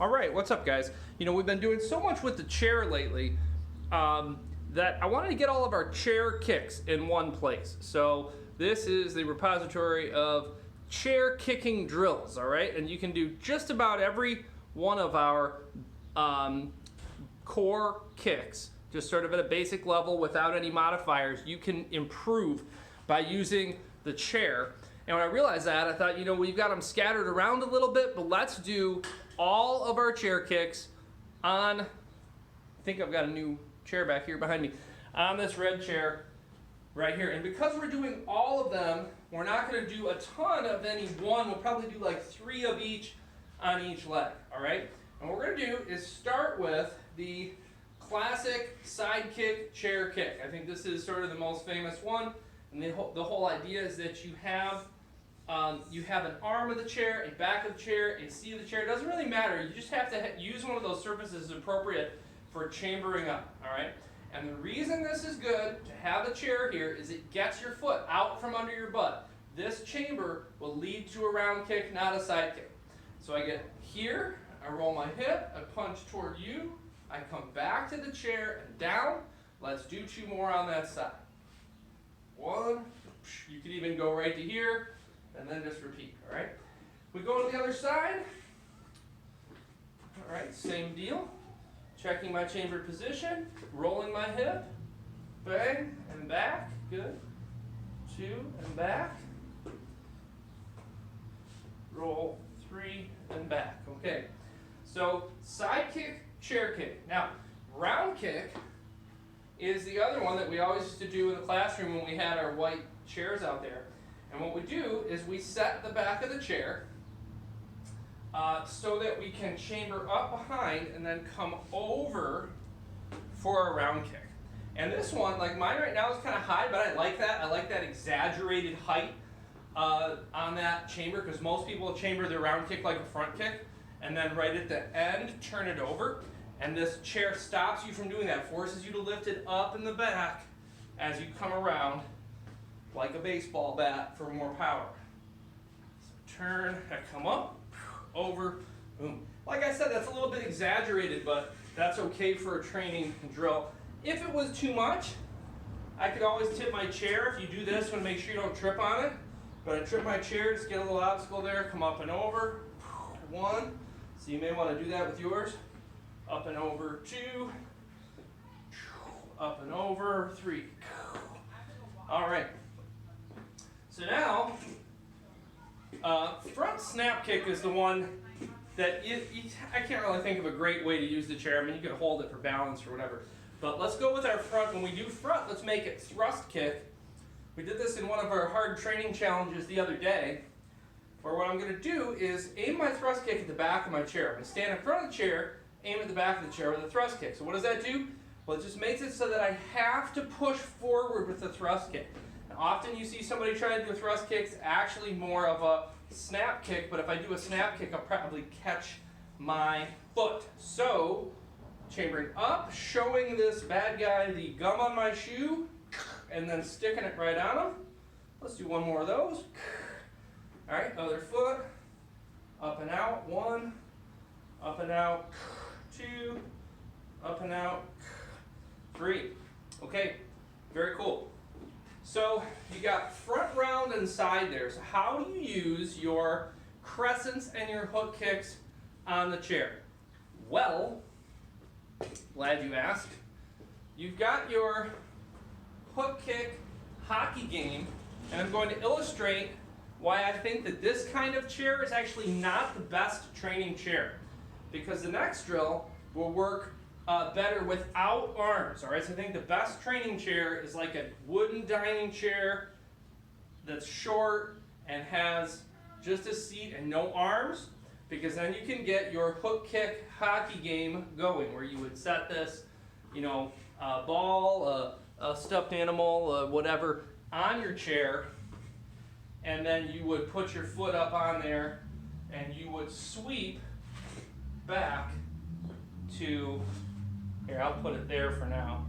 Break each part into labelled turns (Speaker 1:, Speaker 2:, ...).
Speaker 1: All right, what's up, guys? We've been doing so much with the chair lately that I wanted to get all of our chair kicks in one place. So this is the repository of chair kicking drills, all right? And you can do just about every one of our core kicks, just sort of at a basic level without any modifiers. You can improve by using the chair. And when I realized that, I thought, we've got them scattered around a little bit, but let's do all of our chair kicks on, I think I've got a new chair back here behind me, on this red chair right here. And because we're doing all of them, we're not going to do a ton of any one. We'll probably do like 3 of each on each leg, all right? And what we're going to do is start with the classic side kick, chair kick. I think this is sort of the most famous one. And the whole idea is that you have an arm of the chair, a back of the chair, a seat of the chair. It doesn't really matter. You just have to use one of those surfaces appropriate for chambering up, all right? And the reason this is good to have a chair here is it gets your foot out from under your butt. This chamber will lead to a round kick, not a side kick. So I get here, I roll my hip, I punch toward you, I come back to the chair and down. Let's do 2 more on that side. 1, you could even go right to here, and then just repeat, all right? We go to the other side. All right, same deal. Checking my chamber position, rolling my hip, bang, and back, good. 2, and back. Roll, 3, and back, okay. So, side kick, chair kick. Now, round kick is the other one that we always used to do in the classroom when we had our white chairs out there. And what we do is we set the back of the chair so that we can chamber up behind and then come over for a round kick. And this one, like mine right now, is kind of high, but I like that. I like that exaggerated height on that chamber, because most people chamber their round kick like a front kick, and then right at the end, turn it over. And this chair stops you from doing that, forces you to lift it up in the back as you come around like a baseball bat for more power. So turn, I come up, over, boom. Like I said, that's a little bit exaggerated, but that's okay for a training drill. If it was too much, I could always tip my chair. If you do this, want to make sure you don't trip on it. But I trip my chair, just get a little obstacle there, come up and over, 1. So you may want to do that with yours. Up and over, 2, up and over, 3. All right. So now, front snap kick is the one that I can't really think of a great way to use the chair. I mean, you can hold it for balance or whatever. But let's go with our front. When we do front, let's make it thrust kick. We did this in one of our hard training challenges the other day, where what I'm going to do is aim my thrust kick at the back of my chair. I'm going to stand in front of the chair, aim at the back of the chair with a thrust kick. So what does that do? Well, it just makes it so that I have to push forward with the thrust kick. And often you see somebody try to do a thrust kick, it's actually more of a snap kick, but if I do a snap kick, I'll probably catch my foot. So, chambering up, showing this bad guy the gum on my shoe, and then sticking it right on him. Let's do 1 more of those. All right, other foot, up and out, 1, up and out, 2, up and out, 3. Okay, very cool. So you got front round and side there. So how do you use your crescents and your hook kicks on the chair? Well, glad you asked. You've got your hook kick hockey game, and I'm going to illustrate why I think that this kind of chair is actually not the best training chair. Because the next drill will work better without arms. All right, so I think the best training chair is like a wooden dining chair that's short and has just a seat and no arms, because then you can get your hook kick hockey game going, where you would set this, ball, a stuffed animal, whatever, on your chair, and then you would put your foot up on there and you would sweep back to, here, I'll put it there for now,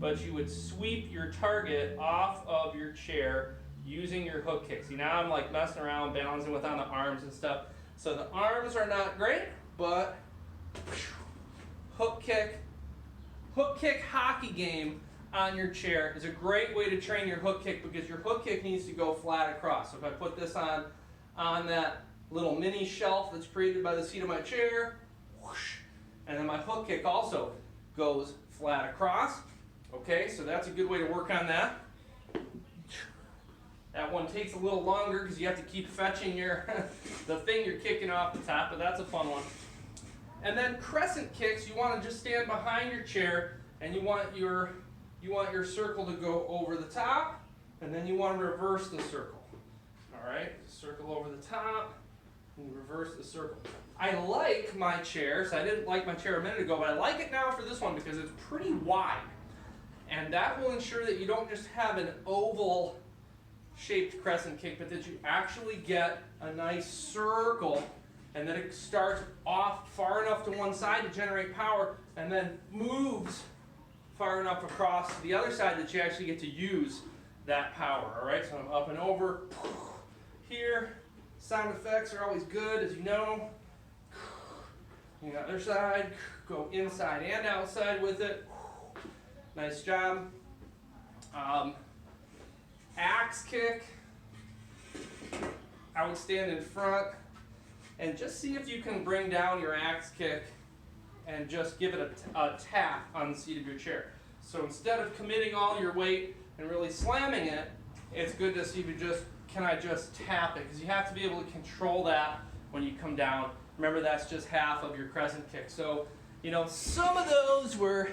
Speaker 1: but you would sweep your target off of your chair using your hook kick. See, now I'm like messing around, balancing with on the arms and stuff. So the arms are not great, but Hook kick. Hook kick hockey game on your chair is a great way to train your hook kick because your hook kick needs to go flat across. So if I put this on that little mini shelf that's created by the seat of my chair, whoosh, and then my hook kick also goes flat across. Okay, so that's a good way to work on that. That one takes a little longer because you have to keep fetching the thing you're kicking off the top, but that's a fun one. And then crescent kicks, you want to just stand behind your chair and you want your circle to go over the top, and then you want to reverse the circle. All right, circle over the top and reverse the circle. I like my chair, so I didn't like my chair a minute ago, but I like it now for this one because it's pretty wide. And that will ensure that you don't just have an oval shaped crescent kick, but that you actually get a nice circle, and then it starts off far enough to one side to generate power and then moves far enough across to the other side that you actually get to use that power. All right, so I'm up and over here. Sound effects are always good, as you know. The other side, go inside and outside with it. Nice job. Axe kick. I would stand in front and just see if you can bring down your axe kick and just give it a tap on the seat of your chair. So instead of committing all your weight and really slamming it, it's good to see if you can I just tap it, because you have to be able to control that when you come down. Remember, that's just half of your crescent kick. So, some of those were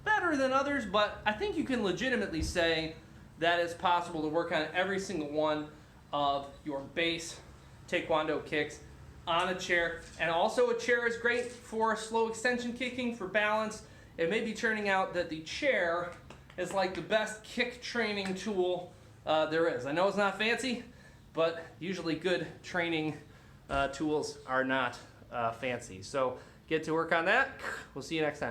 Speaker 1: better than others, but I think you can legitimately say that it's possible to work on every single one of your base Taekwondo kicks on a chair. And also, a chair is great for slow extension kicking, for balance. It may be turning out that the chair is like the best kick training tool there is. I know it's not fancy, but usually good training tools are not fancy. So get to work on that. We'll see you next time.